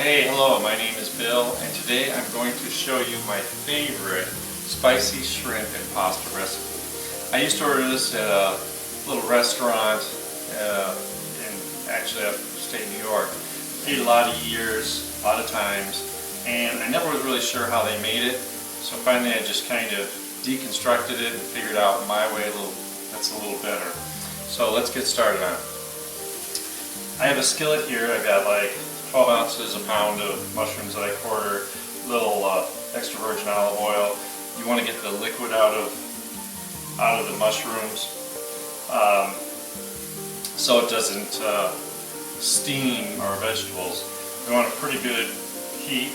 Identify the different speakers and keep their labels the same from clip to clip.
Speaker 1: Hey, hello, my name is Bill, and today I'm going to show you my favorite spicy shrimp and pasta recipe. I used to order this at a little restaurant in upstate New York. I ate a lot of years, a lot of times, and I never was really sure how they made it, so finally I just kind of deconstructed it and figured out my way that's a little better. So let's get started on it. I have a skillet here. I've got like 12 ounces, a pound of mushrooms that I quarter, little extra virgin olive oil. You want to get the liquid out of the mushrooms so it doesn't steam our vegetables. We want a pretty good heat,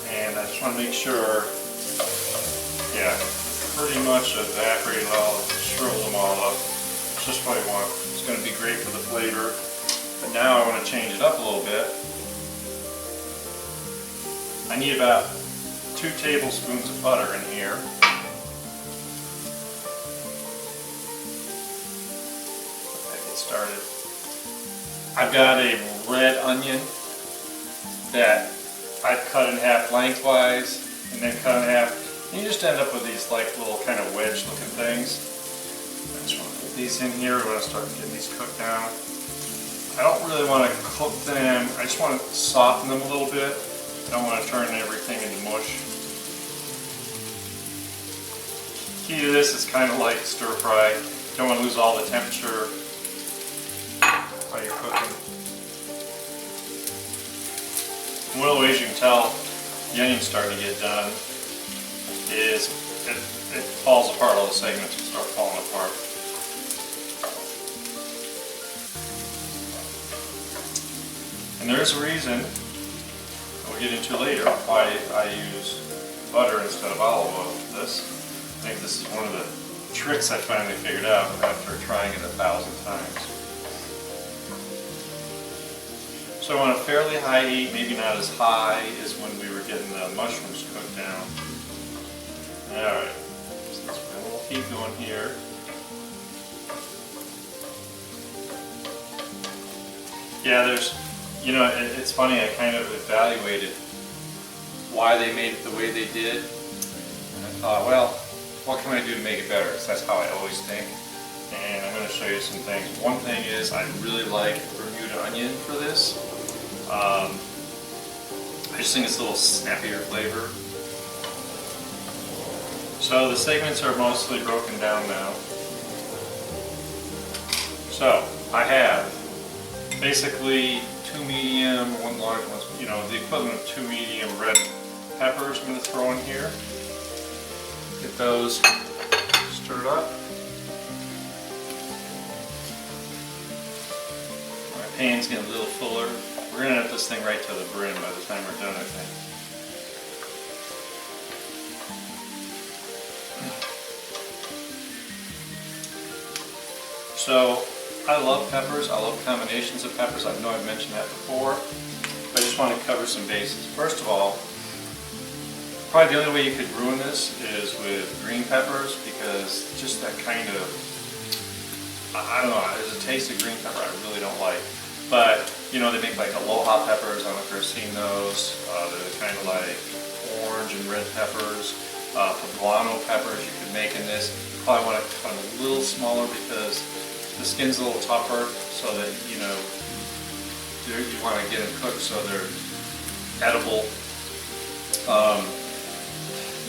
Speaker 1: and I just want to make sure, yeah, pretty much evaporated all, shriveled them all up. It's just what I want. It's going to be great for the flavor. But now I want to change it up a little bit. I need about 2 tablespoons of butter in here. Let get started. I've got a red onion that I've cut in half lengthwise and then cut in half. And you just end up with these like little kind of wedge looking things. I just want to put these in here. We're going to start getting these cooked down. I don't really want to cook them, I just want to soften them a little bit. I don't want to turn everything into mush. Key to this is kind of like stir fry. You don't want to lose all the temperature while you're cooking. One of the ways you can tell the onion's starting to get done is it falls apart, all the segments will start falling apart. And there's a reason, we'll get into later, why I use butter instead of olive oil for this. I think this is one of the tricks I finally figured out after trying it 1,000 times. So I want a fairly high heat, maybe not as high as when we were getting the mushrooms cooked down. Alright, so let's put a little heat going here. Yeah, it's funny, I kind of evaluated why they made it the way they did, and I thought, well, what can I do to make it better? So that's how I always think, and I'm going to show you some things. One thing is I really like Bermuda onion for this. I just think it's a little snappier flavor. So the segments are mostly broken down now. So I have basically 2 medium, 1 large, the equivalent of 2 medium red peppers I'm going to throw in here. Get those stirred up. My pan's getting a little fuller. We're going to have this thing right to the brim by the time we're done, I think. So, I love peppers. I love combinations of peppers. I know I've mentioned that before, but I just want to cover some bases. First of all, probably the only way you could ruin this is with green peppers, because just that kind of, I don't know, there's a taste of green pepper I really don't like. But, they make like aloha peppers. I don't know if you've ever seen those. They're kind of like orange and red peppers. Poblano peppers you could make in this. Probably want to cut them a little smaller because the skin's a little tougher, so that you want to get them cooked so they're edible.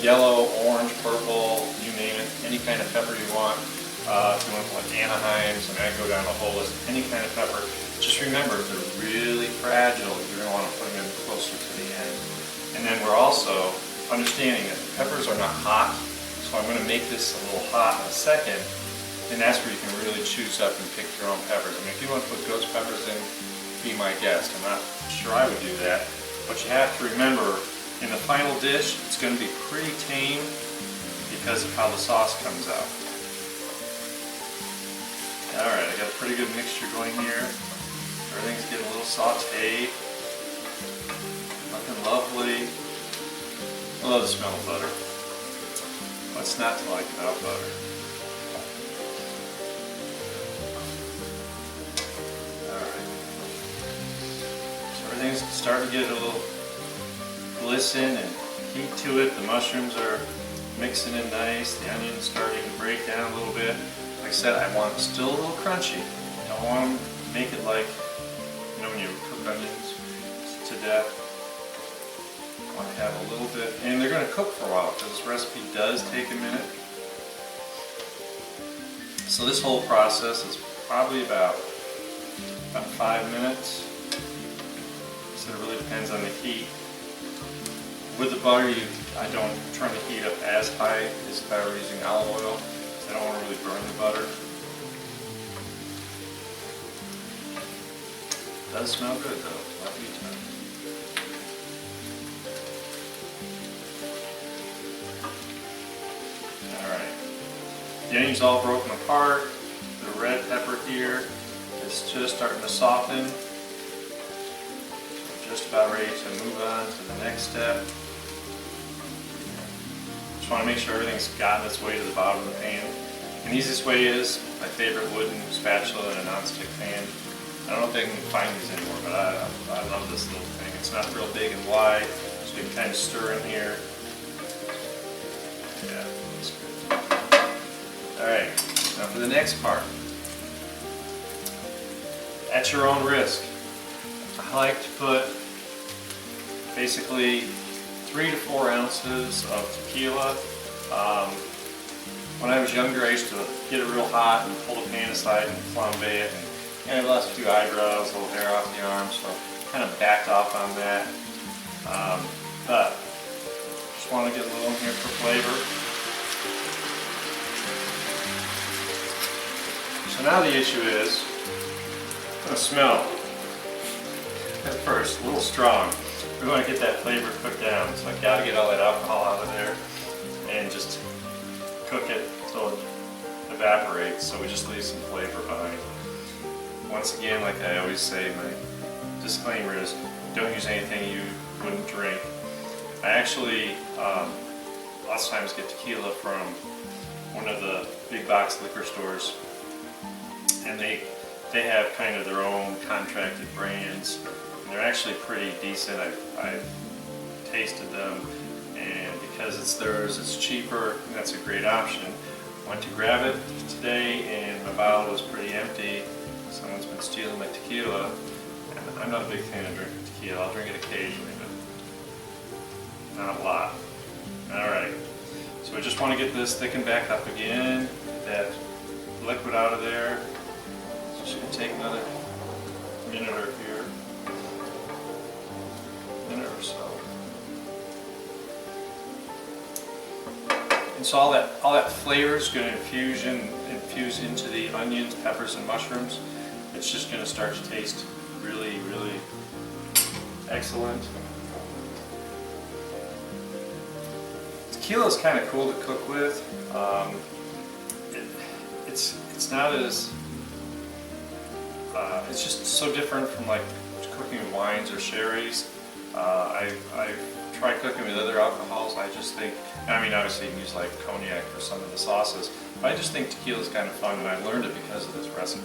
Speaker 1: Yellow, orange, purple, you name it, any kind of pepper you want. If you want to put Anaheim's, I go down the whole list, any kind of pepper. Just remember, they're really fragile. You're going to want to put them in closer to the end. And then we're also understanding that the peppers are not hot, so I'm going to make this a little hot in a second. And that's where you can really choose up and pick your own peppers. I mean, if you want to put ghost peppers in, be my guest. I'm not sure I would do that. But you have to remember, in the final dish, it's going to be pretty tame because of how the sauce comes out. Alright, I got a pretty good mixture going here. Everything's getting a little sauteed. Looking lovely. I love the smell of butter. What's not to like about butter? starting to get a little glisten and heat to it. The mushrooms are mixing in nice. The onion's starting to break down a little bit. Like I said, I want it still a little crunchy. I don't want to make it like, you know, when you cook onions to death. I want to have a little bit, and they're going to cook for a while because this recipe does take a minute. So this whole process is probably about 5 minutes. So it really depends on the heat. With the butter, I don't turn the heat up as high as if I were using olive oil. I don't want to really burn the butter. It does smell good though. Let me tell you. Alright. The onion's all broken apart. The red pepper here is just starting to soften. So just about ready to move on to the next step. Just want to make sure everything's gotten its way to the bottom of the pan. And the easiest way is my favorite wooden spatula in a non-stick pan. I don't know if they can find these anymore, but I love this little thing. It's not real big and wide, so you can kind of stir in here. Yeah, that's good. Alright, now for the next part. At your own risk. I like to put basically 3 to 4 ounces of tequila. When I was younger, I used to get it real hot and pull the pan aside and flambe it. And I lost a few eyebrows, a little hair off the arm, so I kind of backed off on that. But just want to get a little in here for flavor. So now the issue is, it's going to smell at first a little strong. We want to get that flavor cooked down, so I've got to get all that alcohol out of there and just cook it until it evaporates, so we just leave some flavor behind. Once again, like I always say, my disclaimer is don't use anything you wouldn't drink. I actually lots of times get tequila from one of the big box liquor stores, and they have kind of their own contracted brands, and they're actually pretty decent. I've tasted them, and because it's theirs, it's cheaper, and that's a great option. Went to grab it today, and my bottle was pretty empty. Someone's been stealing my tequila, and I'm not a big fan of drinking tequila. I'll drink it occasionally, but not a lot. Alright, so I just want to get this thickened back up again, get that liquid out of there. So it's going to take another minute or so. And so all that flavor is going to infuse into the onions, peppers, and mushrooms. It's just going to start to taste really, really excellent. Tequila is kind of cool to cook with. It's not as it's just so different from like cooking with wines or sherrys. I've tried cooking with other alcohols. I just think, I mean, obviously you can use like cognac for some of the sauces, but I just think tequila is kind of fun, and I learned it because of this recipe.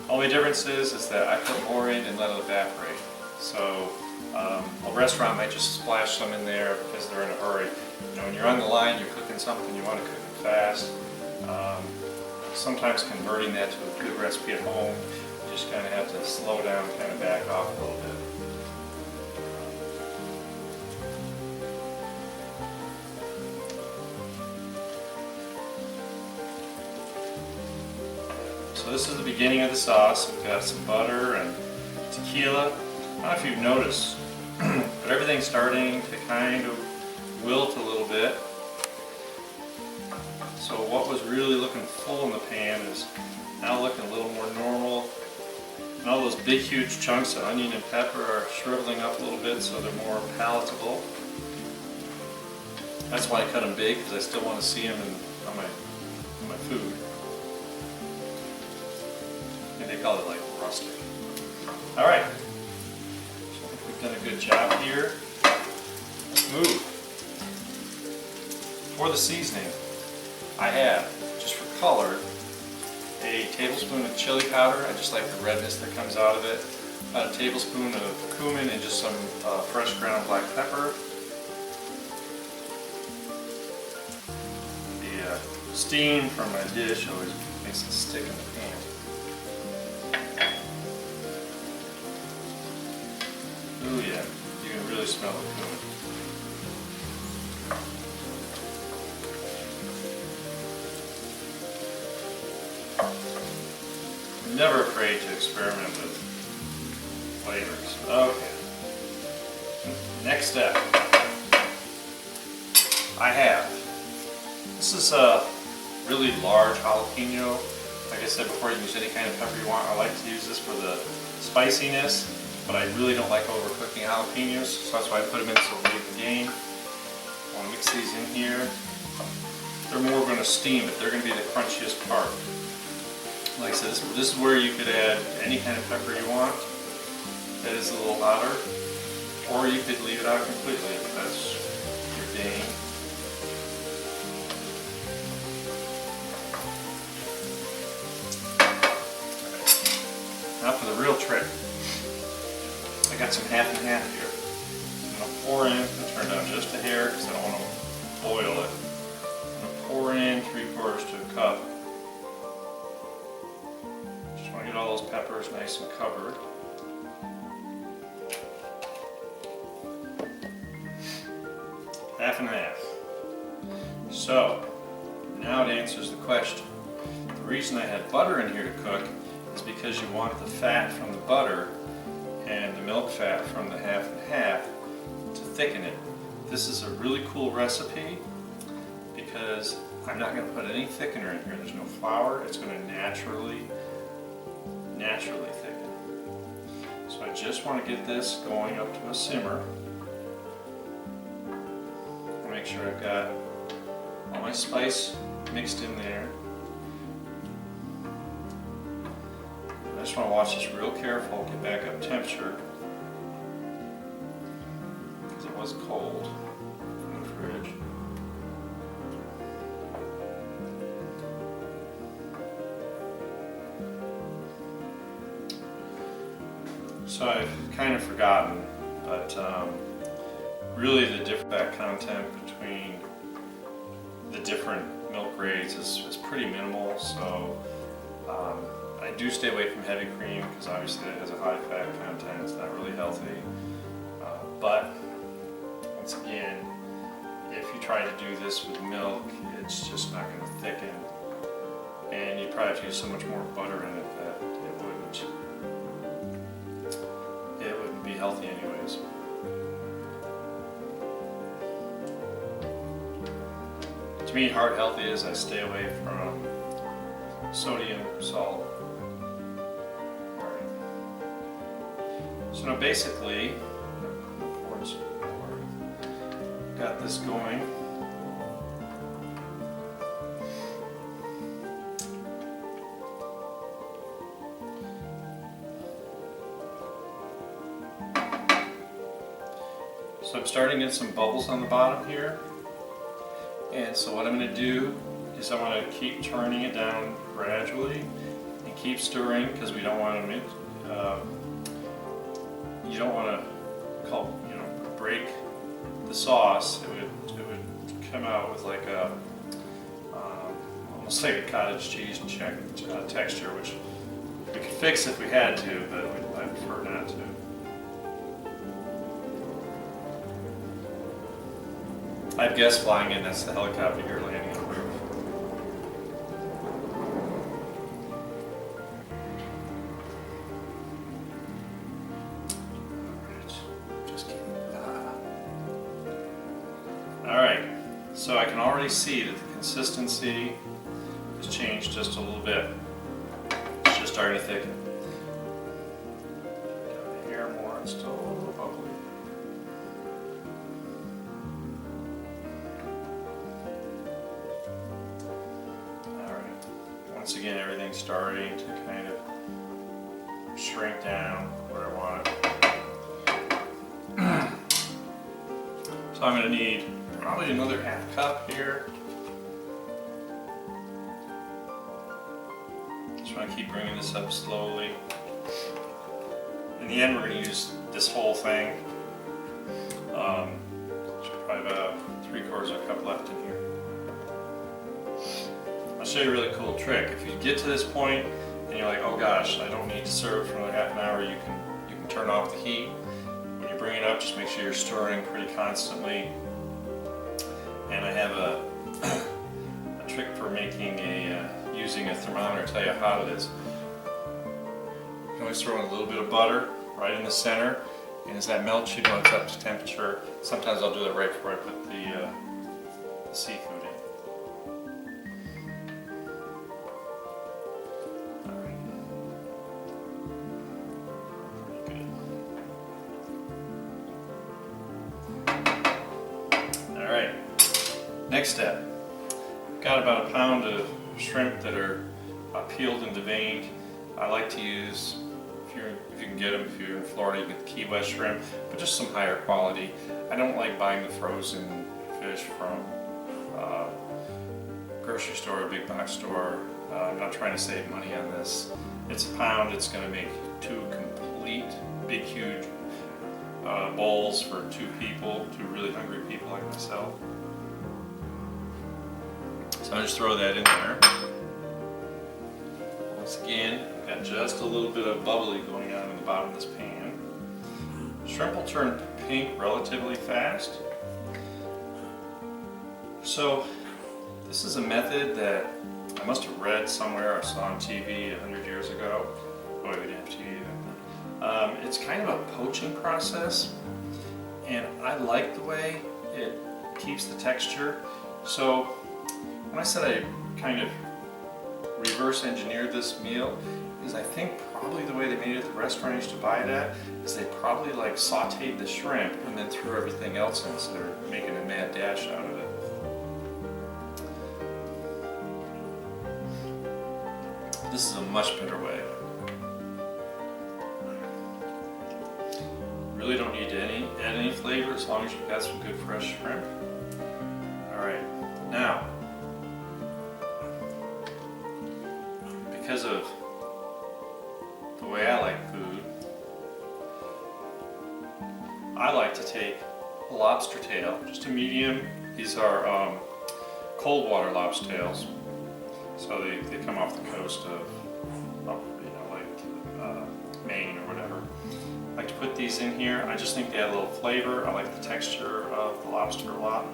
Speaker 1: Only difference is that I put more in and let it evaporate. So a restaurant might just splash some in there because they're in a hurry. You know, when you're on the line, you're cooking something, you want to cook it fast. Sometimes converting that to a good recipe at home, you just kind of have to slow down, kind of back off a little bit. So this is the beginning of the sauce. We've got some butter and tequila. I don't know if you've noticed, but everything's starting to kind of wilt a little bit. So what was really looking full in the pan is now looking a little more normal. And all those big huge chunks of onion and pepper are shriveling up a little bit so they're more palatable. That's why I cut them big, because I still want to see them on my food. They call it like rustic. Alright, so I think we've done a good job here. Let's move. For the seasoning, I have, just for color, a tablespoon of chili powder. I just like the redness that comes out of it. about a tablespoon of cumin and just some fresh ground black pepper. The steam from my dish always makes it stick in the pan. Ooh yeah, you can really smell the cumin. I'm never afraid to experiment with flavors. Okay. Next step. This is a really large jalapeno. Like I said before, you can use any kind of pepper you want. I like to use this for the spiciness, but I really don't like overcooking jalapenos, so that's why I put them in so late in the game. I want to mix these in here. They're more going to steam, but they're going to be the crunchiest part. Like I said, this is where you could add any kind of pepper you want that is a little louder, or you could leave it out completely if that's your game. Now for the real trick. I got some half and half here. I'm going to pour in and turn down just a hair because I don't want to boil it. I'm going to pour in 3/4 to a cup. Just want to get all those peppers nice and covered. Half and half. So, now it answers the question. The reason I had butter in here to cook is because you want the fat from the butter and the milk fat from the half and half to thicken it. This is a really cool recipe because I'm not going to put any thickener in here. There's no flour. It's going to naturally thicken. So I just want to get this going up to a simmer. Make sure I've got all my spice mixed in there. I just want to watch this real careful, get back up temperature, because it was cold from the fridge. So I've kind of forgotten, but really the different fat content between the different milk grades is pretty minimal, so I do stay away from heavy cream because obviously it has a high fat content. It's not really healthy. But once again, if you try to do this with milk, it's just not going to thicken, and you probably have to use so much more butter in it that it wouldn't be healthy anyways. To me, heart healthy is I stay away from sodium, salt. So now basically, got this going. So I'm starting to get some bubbles on the bottom here. And so what I'm going to do is I want to keep turning it down gradually and keep stirring because we don't want to you don't want to break the sauce. It would come out with like a almost like a cottage cheese texture, which we could fix if we had to, but I prefer not to. I have guests flying in. That's the helicopter here landing on the roof. Alright, so I can already see that the consistency has changed just a little bit. It's just starting to thicken. Down here more, it's still a little bubbly. Alright, once again everything's starting to kind of shrink down where I want it. So I'm going to need probably another half cup here. Just want to keep bringing this up slowly. In the end, we're going to use this whole thing. Probably about 3/4 of a cup left in here. I'll show you a really cool trick. If you get to this point and you're like, oh gosh, I don't need to serve for another half an hour, you can turn off the heat. When you bring it up, just make sure you're stirring pretty constantly. And I have a trick for making using a thermometer to tell you how hot it is. You can always throw in a little bit of butter right in the center, and as that melts, you know it's up to temperature. Sometimes I'll do that right before I put the seafood in. All right. Pretty good. All right. Next step. Got about a pound of shrimp that are peeled and deveined. I like to use, if you can get them, if you're in Florida, you get Key West shrimp, but just some higher quality. I don't like buying the frozen fish from grocery store or big box store. I'm not trying to save money on this. It's a pound. It's going to make 2 complete, big, huge bowls for 2 people, 2 really hungry people like myself. So I just throw that in there. Once again, got just a little bit of bubbly going on in the bottom of this pan. Shrimp will turn pink relatively fast. So this is a method that I must have read somewhere or saw on TV 100 years ago. Oh, we didn't have TV back then. It's kind of a poaching process, and I like the way it keeps the texture. So when I said I kind of reverse engineered this meal, is I think probably the way they made it at the restaurant I used to buy it at is they probably like sauteed the shrimp and then threw everything else in, so they're making a mad dash out of it. This is a much better way. Really don't need to add any flavor as long as you've got some good fresh shrimp. All right, now, because of the way I like food, I like to take a lobster tail, just a medium. These are cold water lobster tails, so they come off the coast of, Maine or whatever. I like to put these in here. I just think they add a little flavor. I like the texture of the lobster a lot.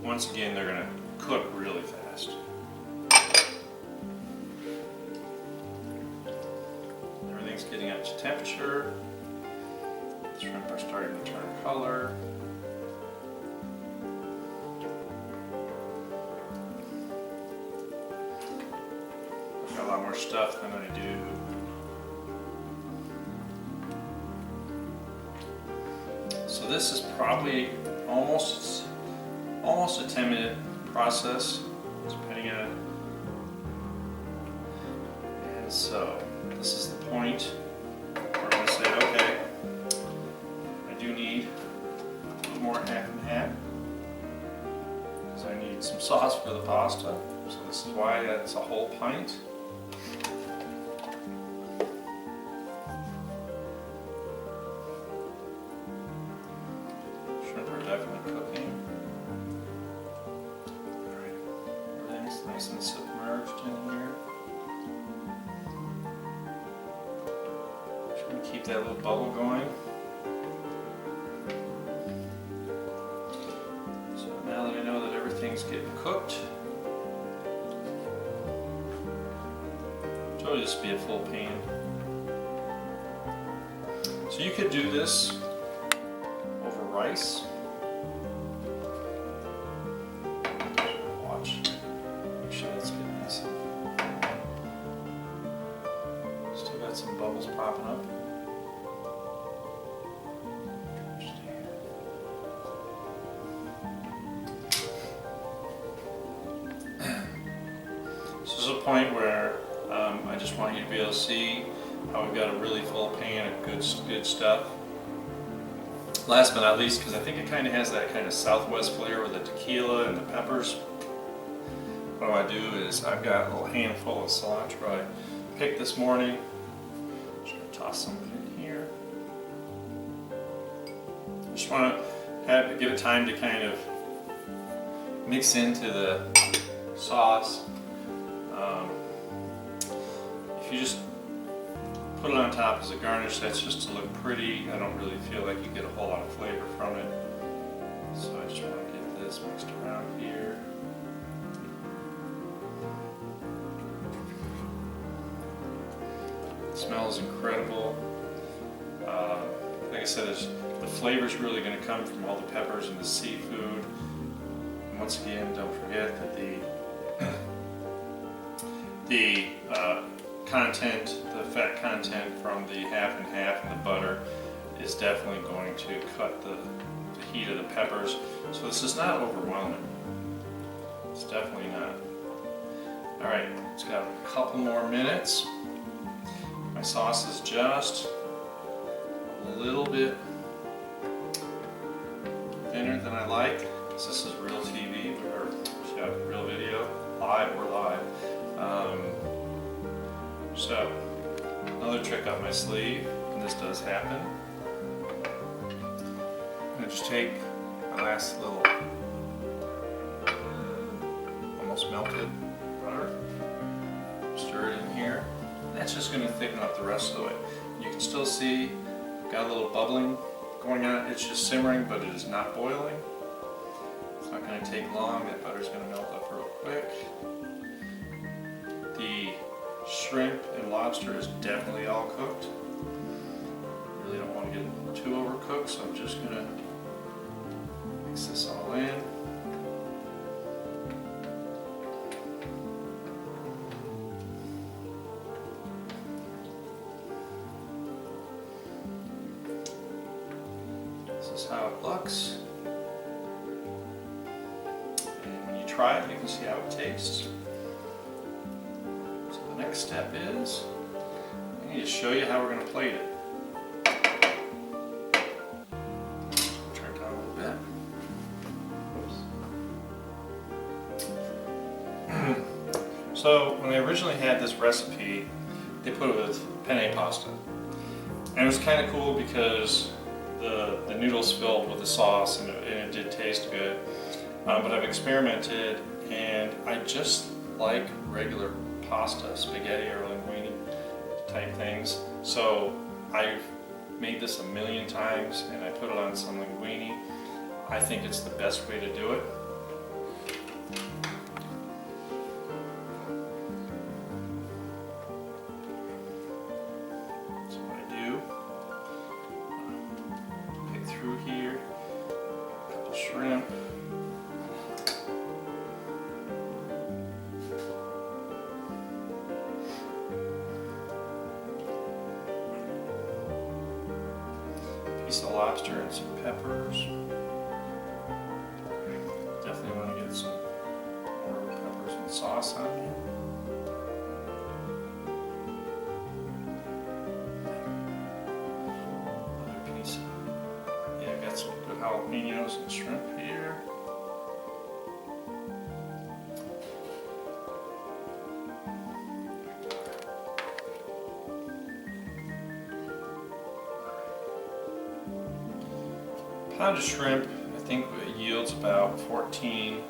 Speaker 1: Once again, they're going to cook really fast. Everything's getting up to temperature. The shrimp are starting to turn color. I've got a lot more stuff than I do. So this is probably almost a 10-minute process, depending on it. And so this is the point where I'm going to say, okay, I do need a little more half and half, because I need some sauce for the pasta. So this is why it's a whole pint. Shrimp are definitely cooking. Alright, everything's nice and submerged in here. Just going to keep that little bubble going. So now that I know that everything's getting cooked, it'll just be a full pan. So you could do this over rice. Watch. Make sure that's getting nice. Still got some bubbles popping up. This is a point where I just want you to be able to see how we've got a really full pan of good stuff. Last but not least, because I think it kind of has that kind of Southwest flavor with the tequila and the peppers, what I want to do is I've got a little handful of cilantro I picked this morning. Just going to toss some of it in here. Just want to give it time to kind of mix into the sauce. If you just put it on top as a garnish, that's just to look pretty. I don't really feel like you get a whole lot of flavor from it. So I just want to get this mixed around here. It smells incredible. Like I said, the flavor is really going to come from all the peppers and the seafood. And once again, don't forget that the fat content from the half and half and the butter is definitely going to cut the heat of the peppers. So this is not overwhelming. It's definitely not. All right, it's got a couple more minutes. My sauce is just a little bit thinner than I like. This is real TV, or real video, live or live. So, another trick up my sleeve, and this does happen. I'm going to just take my last little almost melted butter, stir it in here. That's just going to thicken up the rest of the way. You can still see got a little bubbling going on. It's just simmering, but it is not boiling. It's not going to take long. That butter's going to melt up real quick. The shrimp and lobster is definitely all cooked. Really don't want to get too overcooked, so I'm just going to mix this all in. This is how it looks. And when you try it, you can see how it tastes. So the next step is, I need to show you how we're going to plate it. Turn it down a little bit. Oops. So when they originally had this recipe, they put it with penne pasta. And it was kind of cool because the noodles filled with the sauce, and it did taste good. But I've experimented, and I just like regular pasta, spaghetti or linguini type things. So I've made this a million times, and I put it on some linguini. I think it's the best way to do it. Through here, a couple shrimp, piece of lobster and some peppers. Definitely want to get some more peppers and sauce on here. Some good jalapenos and shrimp here. Pound of shrimp, I think it yields about 14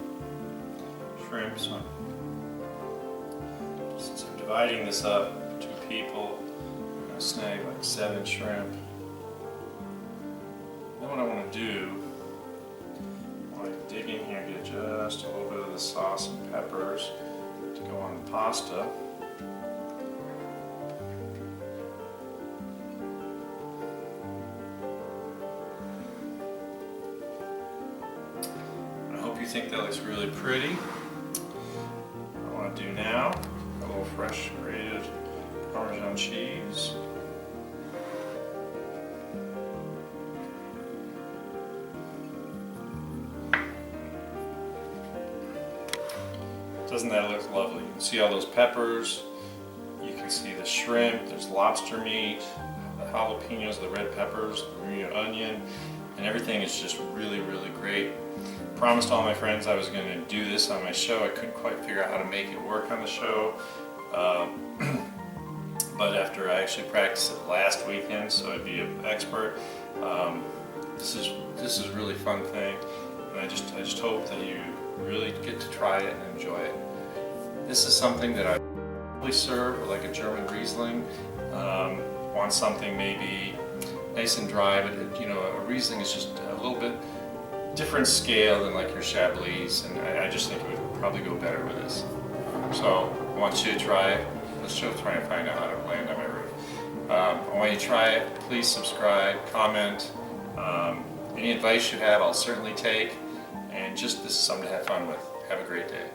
Speaker 1: shrimp. So since I'm dividing this up, 2 people, I'm going to snag like 7 shrimp. Then what I want to do, I want to dig in here and get just a little bit of the sauce and peppers to go on the pasta. I hope you think that looks really pretty. What I want to do now, a little fresh grated Parmesan cheese. Doesn't that look lovely? You can see all those peppers, you can see the shrimp, there's lobster meat, the jalapenos, the red peppers, the Bermuda onion, and everything is just really, really great. Promised all my friends I was going to do this on my show. I couldn't quite figure out how to make it work on the show, but after I actually practiced it last weekend, so I'd be an expert. This is a really fun thing, and I just hope that you really get to try it and enjoy it. This is something that I probably serve like a German Riesling. Want something maybe nice and dry, but a Riesling is just a little bit different scale than like your Chablis, and I just think it would probably go better with this. So I want you to try it. Let's try and find out how to land on my roof. I want you to try it. Please subscribe, comment. Any advice you have, I'll certainly take. And just this is something to have fun with. Have a great day.